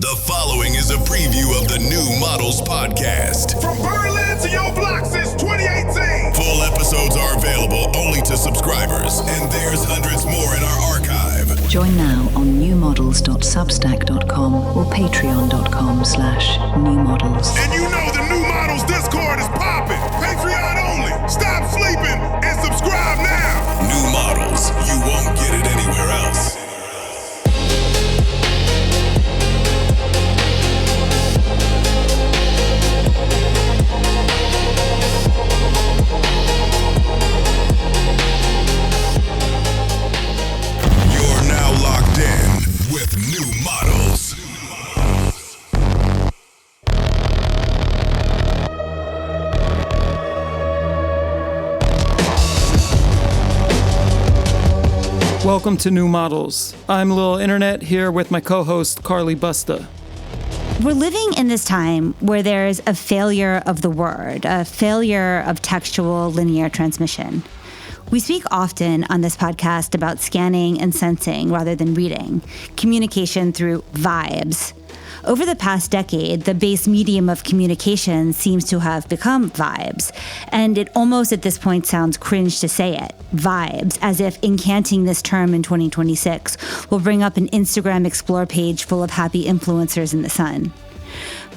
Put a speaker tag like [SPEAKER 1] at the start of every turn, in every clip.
[SPEAKER 1] The following is a preview of the New Models Podcast.
[SPEAKER 2] From Berlin to your block since 2018.
[SPEAKER 1] Full episodes are available only to subscribers, and there's hundreds more in our archive.
[SPEAKER 3] Join now on newmodels.substack.com or patreon.com/newmodels.
[SPEAKER 2] And you know the New Models Discord is popping. Patreon only. Stop sleeping and subscribe now.
[SPEAKER 1] New Models, you won't get it anywhere else. With New Models.
[SPEAKER 4] Welcome to New Models. I'm Lil Internet here with my co-host Carly Busta.
[SPEAKER 5] We're living in this time where there's a failure of the word, a failure of textual linear transmission. We speak often on this podcast about scanning and sensing rather than reading, communication through vibes. Over the past decade, the base medium of communication seems to have become vibes, and it almost at this point sounds cringe to say it, vibes, as if incanting this term in 2026 will bring up an Instagram Explore page full of happy influencers in the sun.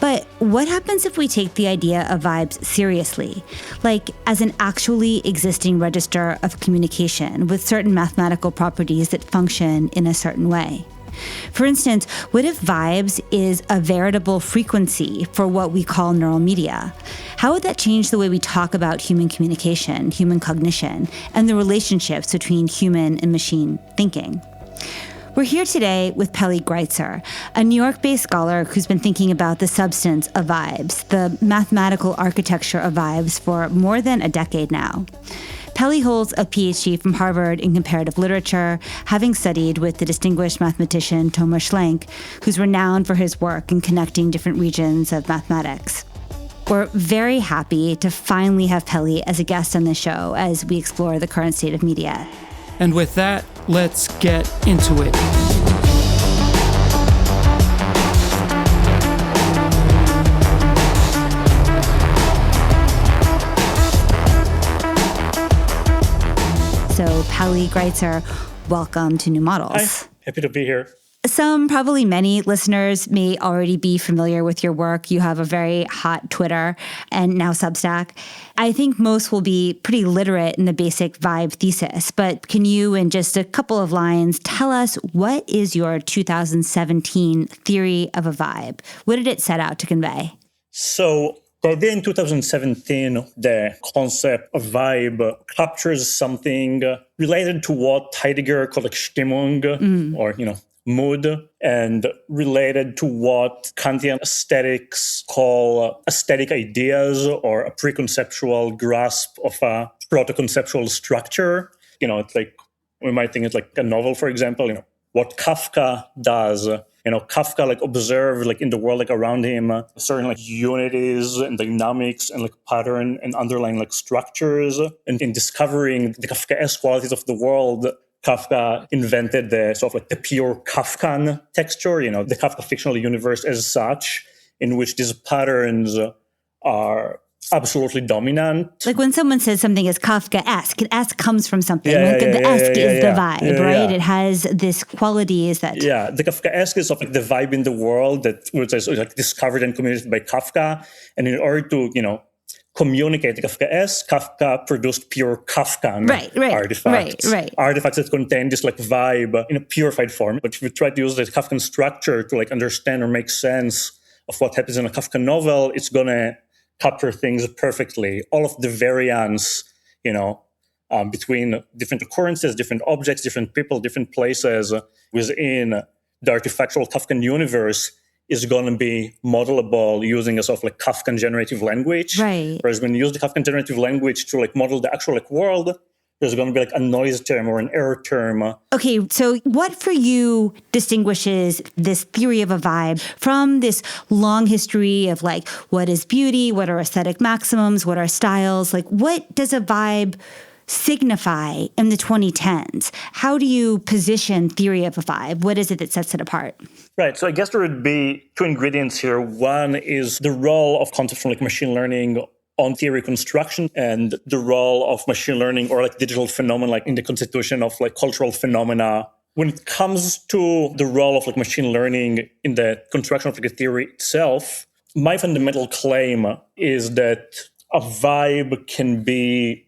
[SPEAKER 5] But what happens if we take the idea of vibes seriously, like as an actually existing register of communication with certain mathematical properties that function in a certain way? For instance, what if vibes is a veritable frequency for what we call neural media? How would that change the way we talk about human communication, human cognition, and the relationships between human and machine thinking? We're here today with Peli Grietzer, a New York-based scholar who's been thinking about the substance of vibes, the mathematical architecture of vibes for more than a decade now. Peli holds a PhD from Harvard in comparative literature, having studied with the distinguished mathematician Thomas Schlenk, who's renowned for his work in connecting different regions of mathematics. We're very happy to finally have Peli as a guest on the show as we explore the current state of media.
[SPEAKER 4] And with that, let's get into it. So,
[SPEAKER 5] Peli Grietzer, welcome to New Models.
[SPEAKER 6] Hi, happy to be here.
[SPEAKER 5] Some, probably many listeners may already be familiar with your work. You have a very hot Twitter and now Substack. I think most will be pretty literate in the basic vibe thesis, but can you, in just a couple of lines, tell us what is your 2017 theory of a vibe? What did it set out to convey?
[SPEAKER 6] So the idea in 2017, the concept of vibe captures something related to what Heidegger called like Stimmung, or, mood, and related to what Kantian aesthetics call aesthetic ideas or a preconceptual grasp of a proto-conceptual structure. It's like, we might think it's like a novel, for example, what Kafka does. Kafka observed in the world around him certain unities and dynamics and pattern and underlying structures. And in discovering the Kafkaesque qualities of the world, Kafka invented the sort of the pure Kafkan texture, the Kafka fictional universe as such, in which these patterns are absolutely dominant.
[SPEAKER 5] Like when someone says something is Kafkaesque, esque comes from something. The esque is the vibe, right? It has this quality is that.
[SPEAKER 6] Yeah, the Kafkaesque is of the vibe in the world that was discovered and communicated by Kafka. And in order to, communicate the Kafkaesque, Kafka produced pure Kafkan artifacts.
[SPEAKER 5] Right.
[SPEAKER 6] Artifacts that contain this vibe in a purified form. But if you try to use the Kafkan structure to understand or make sense of what happens in a Kafka novel, it's going to capture things perfectly. All of the variance, between different occurrences, different objects, different people, different places within the artifactual Kafkan universe is going to be modelable using a sort of Kafkan generative language.
[SPEAKER 5] Right.
[SPEAKER 6] Whereas when you use the Kafkan generative language to model the actual world, there's going to be a noise term or an error term.
[SPEAKER 5] Okay, so what for you distinguishes this theory of a vibe from this long history of what is beauty, what are aesthetic maximums, what are styles? What does a vibe signify in the 2010s? How do you position theory of a vibe? What is it that sets it apart?
[SPEAKER 6] Right. So I guess there would be two ingredients here. One is the role of concepts from like machine learning on theory construction, and the role of machine learning or like digital phenomena, like in the constitution of like cultural phenomena. When it comes to the role of like machine learning in the construction of like a theory itself, my fundamental claim is that a vibe can be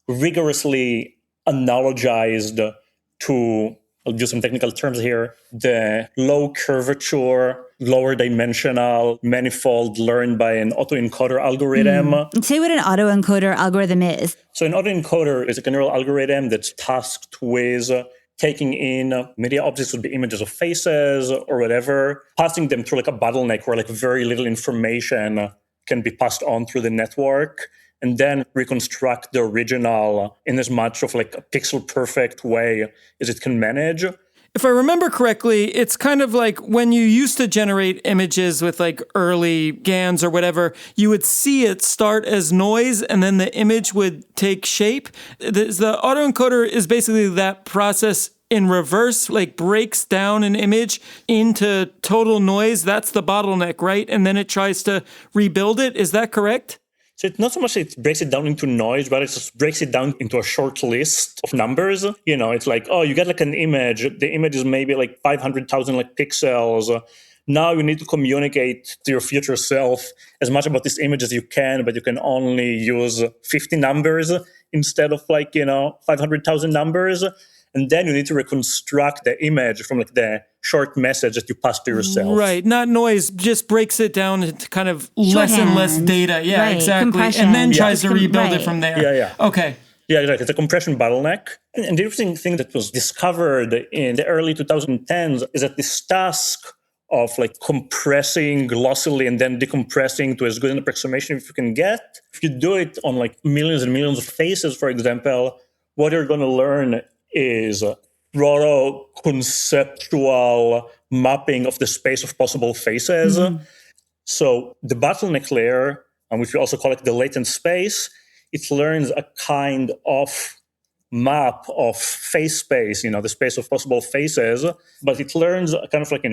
[SPEAKER 6] rigorously analogized to, I'll use some technical terms here, the low curvature, lower dimensional manifold learned by an autoencoder algorithm.
[SPEAKER 5] Say what an autoencoder algorithm is.
[SPEAKER 6] So an autoencoder is like a neural algorithm that's tasked with taking in media objects, would be images of faces or whatever, passing them through like a bottleneck where like very little information can be passed on through the network, and then reconstruct the original in as much of like a pixel perfect way as it can manage.
[SPEAKER 4] If I remember correctly, it's kind of like when you used to generate images with like early GANs or whatever, you would see it start as noise and then the image would take shape. The autoencoder is basically that process in reverse, like breaks down an image into total noise. That's the bottleneck, right? And then it tries to rebuild it. Is that correct?
[SPEAKER 6] So it's not so much that it breaks it down into noise, but it just breaks it down into a short list of numbers. You know, it's like, oh, you get like an image. The image is maybe like 500,000 like pixels. Now you need to communicate to your future self as much about this image as you can, but you can only use 50 numbers instead of like, 500,000 numbers. And then you need to reconstruct the image from like the short message that you pass to yourself.
[SPEAKER 4] Right. Not noise, just breaks it down into kind of less and less data. Yeah,
[SPEAKER 5] right.
[SPEAKER 4] Exactly.
[SPEAKER 5] Compression.
[SPEAKER 4] And then tries to rebuild it from there.
[SPEAKER 6] Yeah.
[SPEAKER 4] Okay.
[SPEAKER 6] Yeah, right. It's a compression bottleneck. And the interesting thing that was discovered in the early 2010s is that this task of like compressing glossily and then decompressing to as good an approximation as you can get, if you do it on like millions and millions of faces, for example, what you're going to learn is proto-conceptual mapping of the space of possible faces. Mm-hmm. So the bottleneck layer, which we also call it the latent space, it learns a kind of map of face space, the space of possible faces, but it learns a kind of like,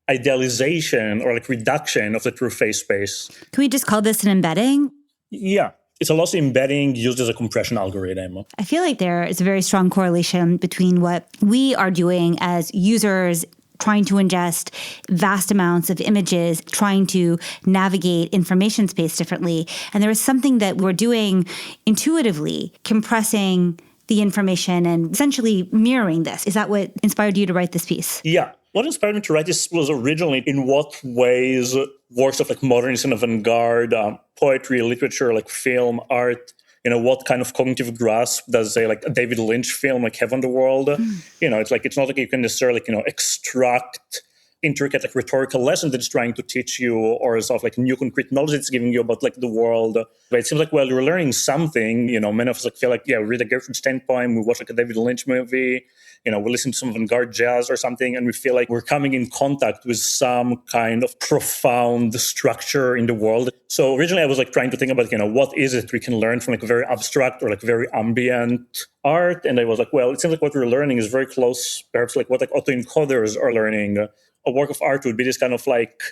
[SPEAKER 6] idealization or like reduction of the true face space.
[SPEAKER 5] Can we just call this an embedding?
[SPEAKER 6] Yeah. It's a lossy embedding used as a compression algorithm.
[SPEAKER 5] I feel like there is a very strong correlation between what we are doing as users trying to ingest vast amounts of images, trying to navigate information space differently. And there is something that we're doing intuitively, compressing the information and essentially mirroring this. Is that what inspired you to write this piece?
[SPEAKER 6] Yeah. What inspired me to write this was originally in what ways works of like modernist and avant-garde poetry, literature, like film, art, what kind of cognitive grasp does a David Lynch film like have on the world? It's not like you can necessarily extract intricate like rhetorical lesson that it's trying to teach you, or sort of like new concrete knowledge it's giving you about like the world. But it seems like, well, you're learning something. Many of us feel like, we read a Gertrude Stein poem, we watch like a David Lynch movie, we listen to some avant-garde jazz or something, and we feel like we're coming in contact with some kind of profound structure in the world. So originally I was like trying to think about, what is it we can learn from like very abstract or like very ambient art? And I was like, well, it seems like what we're learning is very close, perhaps like what like autoencoders are learning. A work of art would be this kind of like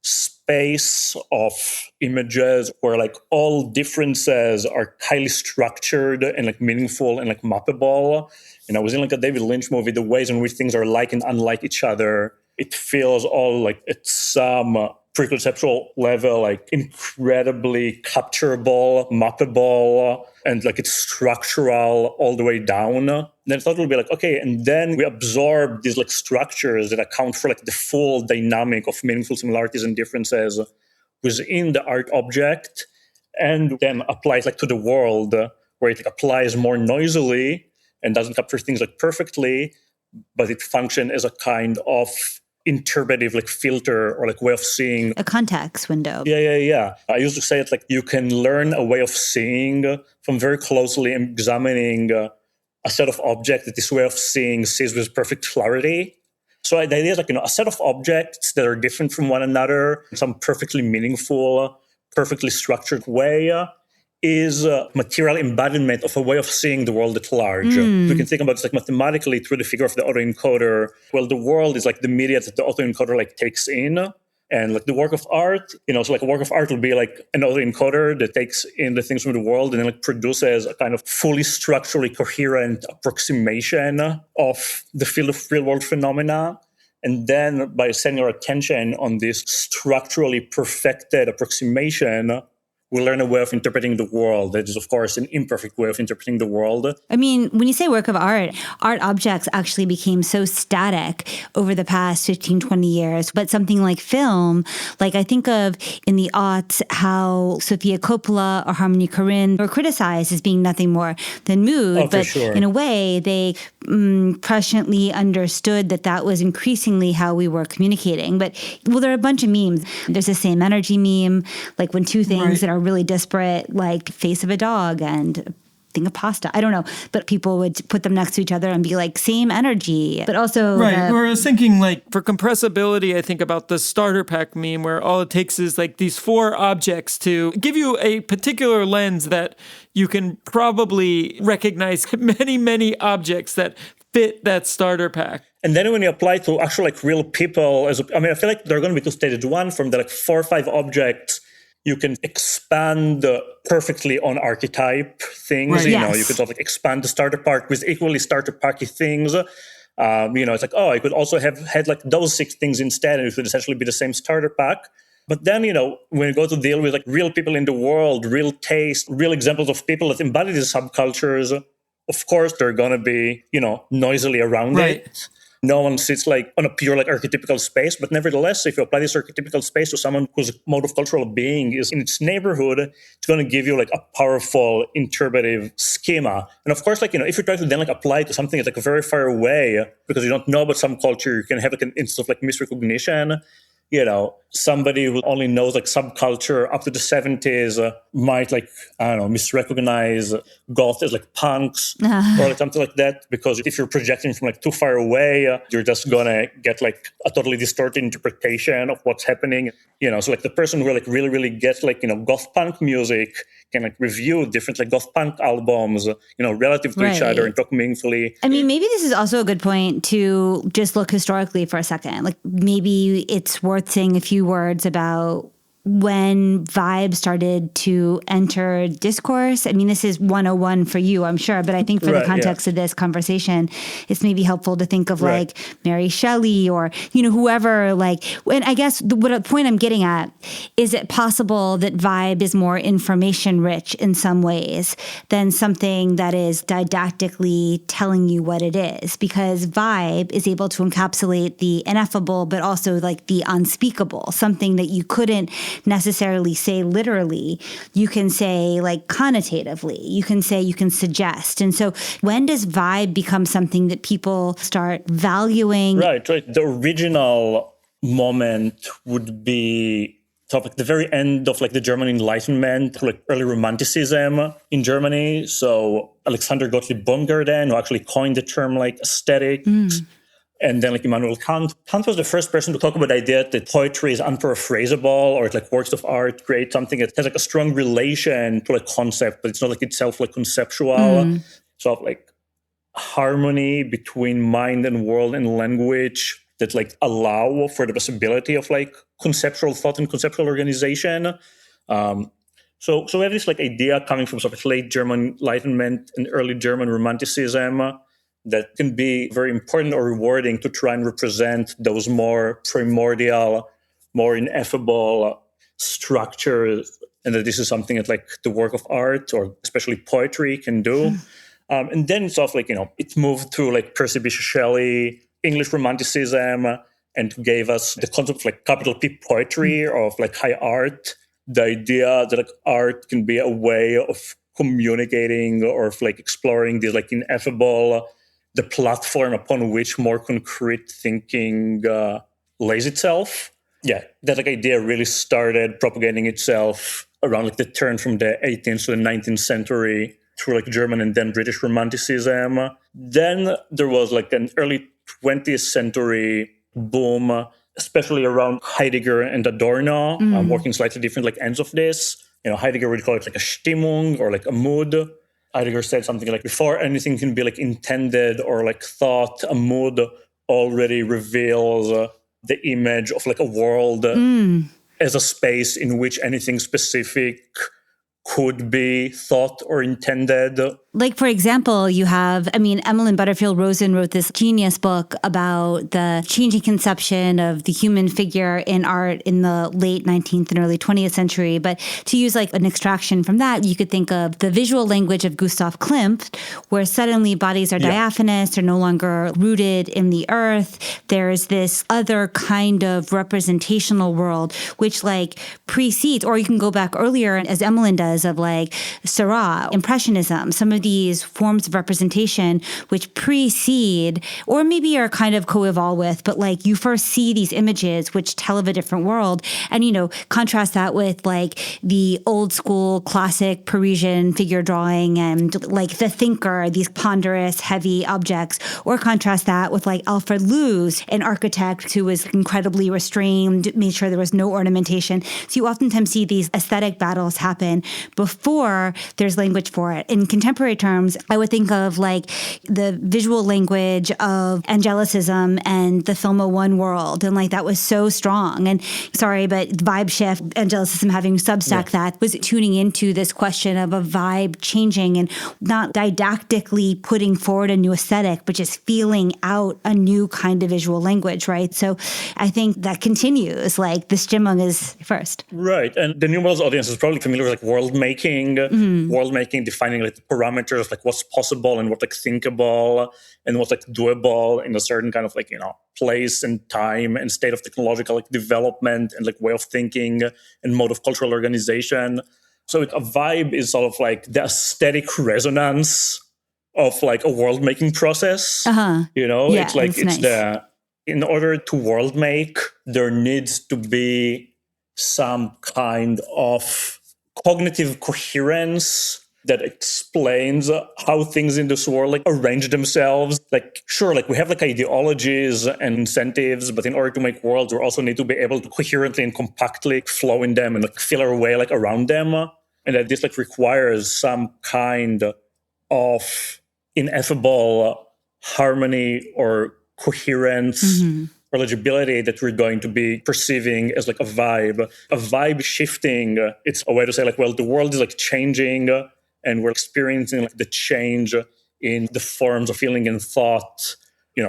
[SPEAKER 6] space of images where like all differences are highly structured and like meaningful and like mappable. Within like a David Lynch movie, the ways in which things are like and unlike each other, it feels all like at some preconceptual level, like incredibly capturable, mappable, and like it's structural all the way down. Then I thought it would be like, okay, and then we absorb these like structures that account for like the full dynamic of meaningful similarities and differences within the art object, and then apply it like to the world where it like applies more noisily and doesn't capture things like perfectly, but it functions as a kind of interpretive like filter or like way of seeing.
[SPEAKER 5] A context window.
[SPEAKER 6] Yeah. I used to say it like you can learn a way of seeing from very closely examining a set of objects that this way of seeing sees with perfect clarity. So the idea is like, a set of objects that are different from one another in some perfectly meaningful, perfectly structured way is a material embodiment of a way of seeing the world at large. We can think about it like mathematically through the figure of the autoencoder. Well, the world is like the media that the autoencoder like takes in. And like the work of art, so like a work of art will be like an autoencoder that takes in the things from the world and then like produces a kind of fully structurally coherent approximation of the field of real world phenomena. And then by setting our attention on this structurally perfected approximation, we learn a way of interpreting the world that is, of course, an imperfect way of interpreting the world.
[SPEAKER 5] I mean, when you say work of art objects actually became so static over the past 15, 20 years. But something like film, like I think of in the aughts how Sofia Coppola or Harmony Korine were criticized as being nothing more than mood.
[SPEAKER 6] Oh,
[SPEAKER 5] but
[SPEAKER 6] sure.
[SPEAKER 5] In a way, they presciently understood that was increasingly how we were communicating. But, well, there are a bunch of memes. There's the same energy meme, like when two things that are really disparate, like face of a dog and thing of pasta. I don't know, but people would put them next to each other and be like, same energy. But also...
[SPEAKER 4] Right. Or I was thinking like for compressibility, I think about the starter pack meme where all it takes is like these 4 objects to give you a particular lens that you can probably recognize many, many objects that fit that starter pack.
[SPEAKER 6] And then when you apply to actual like real people, I feel like there are going to be 2 stages. One, from the like 4 or 5 objects, you can expand perfectly on archetype things.
[SPEAKER 5] Right.
[SPEAKER 6] You could sort of like expand the starter pack with equally starter packy things. It's like, I could also have had like those 6 things instead, and it would essentially be the same starter pack. But then, when you go to deal with like real people in the world, real taste, real examples of people that embody these subcultures, of course, they're going to be, noisily around it. No one sits like on a pure like archetypical space, but nevertheless, if you apply this archetypical space to someone whose mode of cultural being is in its neighborhood, it's going to give you like a powerful interpretive schema. And of course, like, if you try to then like apply it to something that's like very far away because you don't know about some culture, you can have like an instance of like misrecognition. Somebody who only knows like subculture up to the 70s might like, misrecognize goth as like punks or like something like that. Because if you're projecting from like too far away, you're just gonna get like a totally distorted interpretation of what's happening. So like the person who like really, really gets like, goth punk music can like review different like goth punk albums, relative to each other and talk meaningfully.
[SPEAKER 5] I mean, maybe this is also a good point to just look historically for a second. Like maybe it's worth saying a few words about when vibe started to enter discourse. I mean, this is 101 for you, I'm sure, but I think for the context of this conversation, it's maybe helpful to think of like Mary Shelley or, whoever, like, and I guess the point I'm getting at, is it possible that vibe is more information rich in some ways than something that is didactically telling you what it is? Because vibe is able to encapsulate the ineffable, but also like the unspeakable, something that you couldn't necessarily say literally. You can say like connotatively. You can suggest. And so when does vibe become something that people start valuing?
[SPEAKER 6] Right. The original moment would be sort of like the very end of like the German Enlightenment, like early Romanticism in Germany. So Alexander Gottlieb Baumgarten, who actually coined the term like aesthetics. And then like Immanuel Kant. Kant was the first person to talk about the idea that poetry is unparaphrasable, or like works of art create something that has like a strong relation to like concept, but it's not like itself like conceptual. So like harmony between mind and world and language that like allow for the possibility of like conceptual thought and conceptual organization. So we have this like idea coming from sort of late German Enlightenment and early German Romanticism that can be very important or rewarding to try and represent those more primordial, more ineffable structures, and that this is something that like the work of art or especially poetry can do. And then it's sort of like, it moved through like Percy Bysshe Shelley, English Romanticism, and gave us the concept of like capital P poetry or of like high art, the idea that like art can be a way of communicating or of like exploring this like ineffable, the platform upon which more concrete thinking lays itself. Yeah, that like idea really started propagating itself around like the turn from the 18th to the 19th century through like German and then British Romanticism. Then there was like an early 20th century boom, especially around Heidegger and Adorno, working slightly different like ends of this. Heidegger would call it like a Stimmung or like a mood. Heidegger said something like, before anything can be like intended or like thought, a mood already reveals the image of like a world as a space in which anything specific could be thought or intended.
[SPEAKER 5] Like, for example, you have, Emmeline Butterfield Rosen wrote this genius book about the changing conception of the human figure in art in the late 19th and early 20th century. But to use like an extraction from that, you could think of the visual language of Gustav Klimt, where suddenly bodies are diaphanous, are no longer rooted in the earth. There's this other kind of representational world, which like precedes, or you can go back earlier, as Emmeline does, of like Seurat, Impressionism, some of these forms of representation which precede or maybe are kind of co-evolve with, but like you first see these images which tell of a different world. And, contrast that with like the old school classic Parisian figure drawing and like the thinker, these ponderous, heavy objects, or contrast that with like Alfred Loos, an architect who was incredibly restrained, made sure there was no ornamentation. So you oftentimes see these aesthetic battles happen before there's language for it. In contemporary terms, I would think of like the visual language of Angelicism and the Film O One world. And like that was so strong. And sorry, but Vibe Shift, Angelicism having Substack, that was tuning into this question of a vibe changing and not didactically putting forward a new aesthetic, but just feeling out a new kind of visual language, right? So I think that continues. Like the Stimmung is first.
[SPEAKER 6] Right. And the New Models audience is probably familiar with like world making, defining like the parameters, like what's possible and what's like thinkable and what's like doable in a certain kind of like, place and time and state of technological like development and like way of thinking and mode of cultural organization. So a vibe is sort of like the aesthetic resonance of like a world making process. It's like nice. In order to world make, there needs to be some kind of cognitive coherence that explains how things in this world like arrange themselves. Like, sure, like we have like ideologies and incentives, but in order to make worlds, we also need to be able to coherently and compactly flow in them and like feel our way like around them. And that this like requires some kind of ineffable harmony or coherence or legibility that we're going to be perceiving as like a vibe. A vibe shifting, it's a way to say like, well, the world is like changing and we're experiencing like the change in the forms of feeling and thought.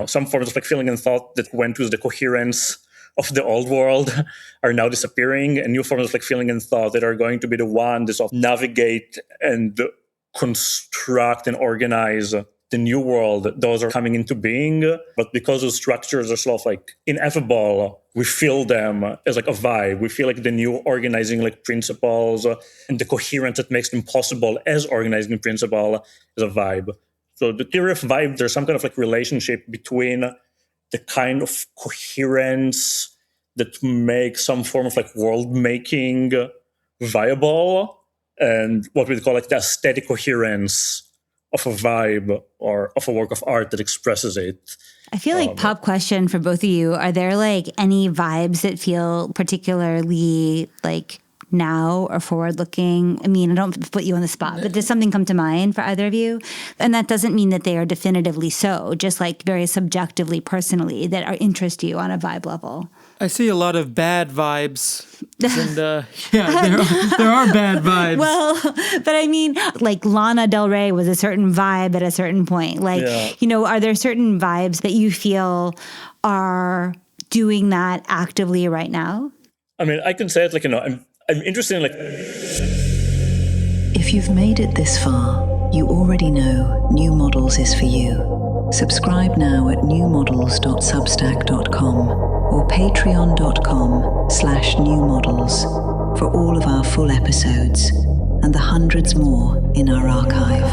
[SPEAKER 6] Some forms of like feeling and thought that went with the coherence of the old world are now disappearing, and new forms of like feeling and thought that are going to be the one that sort of navigate and construct and organize the new world. Those are coming into being, but because those structures are sort of like ineffable, we feel them as like a vibe. We feel like the new organizing like principles and the coherence that makes them possible as organizing principle is a vibe. So the theory of vibe, there's some kind of like relationship between the kind of coherence that makes some form of like world making viable and what we call like the aesthetic coherence of a vibe or of a work of art that expresses it.
[SPEAKER 5] I feel like pop question for both of you. Are there like any vibes that feel particularly like now or forward looking? I don't put you on the spot, but does something come to mind for either of you? And that doesn't mean that they are definitively so, just like very subjectively, personally, that interest you on a vibe level.
[SPEAKER 4] I see a lot of bad vibes. And there are bad vibes.
[SPEAKER 5] Well, but like Lana Del Rey was a certain vibe at a certain point. Like, are there certain vibes that you feel are doing that actively right now?
[SPEAKER 6] I can say it like, I'm interested in like...
[SPEAKER 3] If you've made it this far, you already know New Models is for you. Subscribe now at newmodels.substack.com or patreon.com/newmodels for all of our full episodes and the hundreds more in our archive.